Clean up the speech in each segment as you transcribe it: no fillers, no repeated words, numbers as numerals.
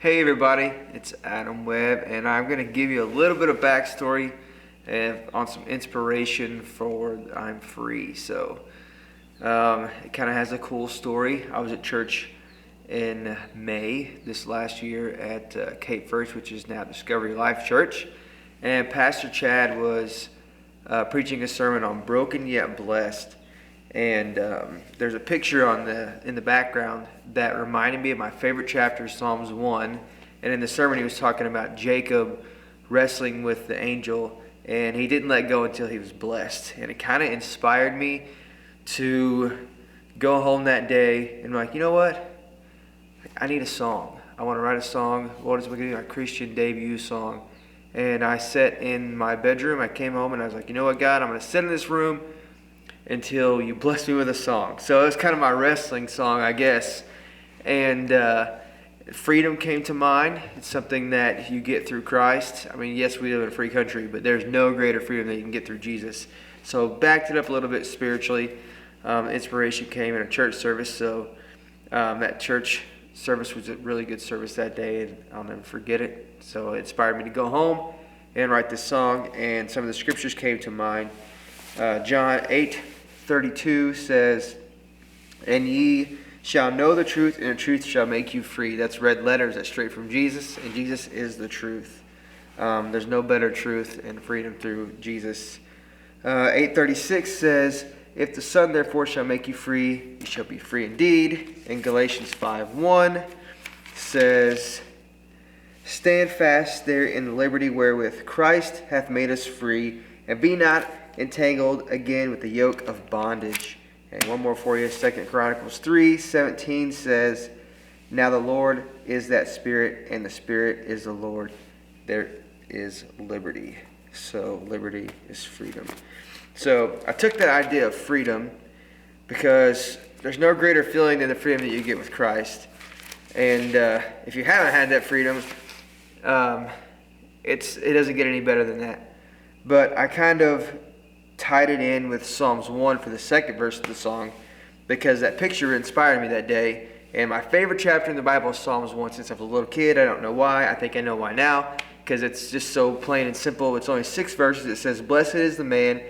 Hey everybody, it's Adam Webb, and I'm going to give you a little bit of backstory on some inspiration for I'm Free. It kind of has a cool story. I was at church in May this last year at Cape First, which is now Discovery Life Church, and Pastor Chad was preaching a sermon on broken yet blessed. And there's a picture in the background that reminded me of my favorite chapter, Psalms 1. And in the sermon, he was talking about Jacob wrestling with the angel, and he didn't let go until he was blessed. And it kind of inspired me to go home that day and be like, you know what? I need a song. I want to write a song. What is going to be my Christian debut song? And I sat in my bedroom. I came home and I was like, you know what, God? I'm going to sit in this room until you bless me with a song. So it was kind of my wrestling song, I guess. And freedom came to mind. It's something that you get through Christ. I mean, yes, we live in a free country, but there's no greater freedom that you can get through Jesus. So backed it up a little bit spiritually. Inspiration came in a church service. So that church service was a really good service that day, and I'll never forget it. So it inspired me to go home and write this song. And some of the scriptures came to mind. John 8:32 says, "And ye shall know the truth, and the truth shall make you free." That's red letters. That's straight from Jesus, and Jesus is the truth. There's no better truth and freedom through Jesus. 8:36 says, "If the Son therefore shall make you free, you shall be free indeed." And Galatians 5:1 says, "Stand fast there in the liberty wherewith Christ hath made us free, and be not entangled again with the yoke of bondage." And one more for you. 2 Chronicles 3:17 says, "Now the Lord is that Spirit, and the Spirit is the Lord. There is liberty." So liberty is freedom. So I took that idea of freedom because there's no greater feeling than the freedom that you get with Christ. And if you haven't had that freedom, it doesn't get any better than that. But I kind of tied it in with Psalms 1 for the second verse of the song because that picture inspired me that day. And my favorite chapter in the Bible is Psalms 1 since I was a little kid. I don't know why. I think I know why now because it's just so plain and simple. It's only 6 verses. It says, "Blessed is the man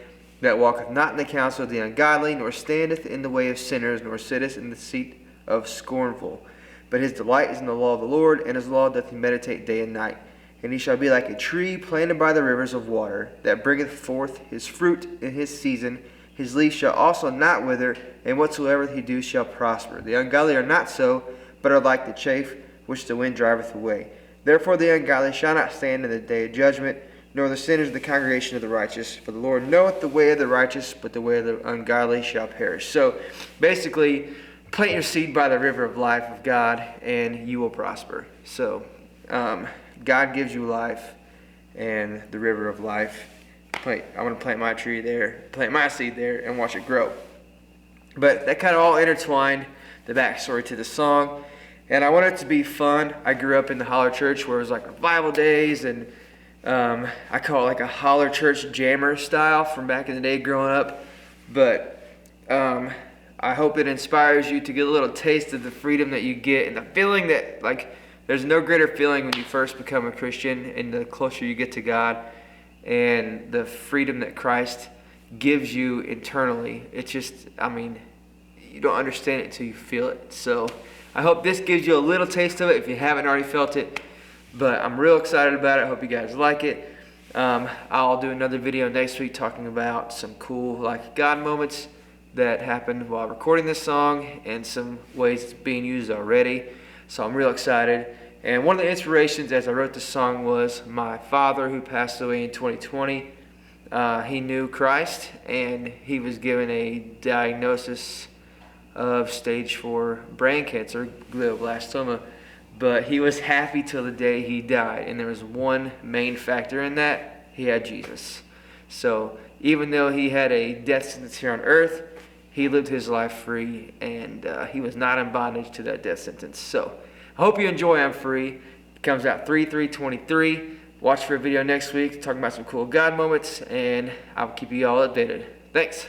that walketh not in the counsel of the ungodly, nor standeth in the way of sinners, nor sitteth in the seat of scornful. But his delight is in the law of the Lord, and his law doth he meditate day and night. And he shall be like a tree planted by the rivers of water, that bringeth forth his fruit in his season. His leaf shall also not wither, and whatsoever he do shall prosper. The ungodly are not so, but are like the chaff which the wind driveth away. Therefore the ungodly shall not stand in the day of judgment, nor the sinners in the congregation of the righteous. For the Lord knoweth the way of the righteous, but the way of the ungodly shall perish." So basically, plant your seed by the river of life of God, and you will prosper. So God gives you life and the river of life. I want to plant my tree there, plant my seed there, and watch it grow. But that kind of all intertwined the backstory to the song. And I want it to be fun. I grew up in the Holler Church where it was like revival days, and I call it like a Holler Church jammer style from back in the day growing up. But I hope it inspires you to get a little taste of the freedom that you get and the feeling that there's no greater feeling when you first become a Christian and the closer you get to God and the freedom that Christ gives you internally. It's just, you don't understand it until you feel it. So I hope this gives you a little taste of it if you haven't already felt it. But I'm real excited about it. I hope you guys like it. I'll do another video next week talking about some cool God moments that happened while recording this song and some ways it's being used already. So I'm real excited. And one of the inspirations as I wrote this song was my father who passed away in 2020. He knew Christ and he was given a diagnosis of stage 4 brain cancer, glioblastoma. But he was happy till the day he died. And there was one main factor in that. He had Jesus. So even though he had a death sentence here on earth, he lived his life free, and he was not in bondage to that death sentence. So I hope you enjoy I'm Free. It comes out 3/3/23. Watch for a video next week talking about some cool God moments, and I'll keep you all updated. Thanks.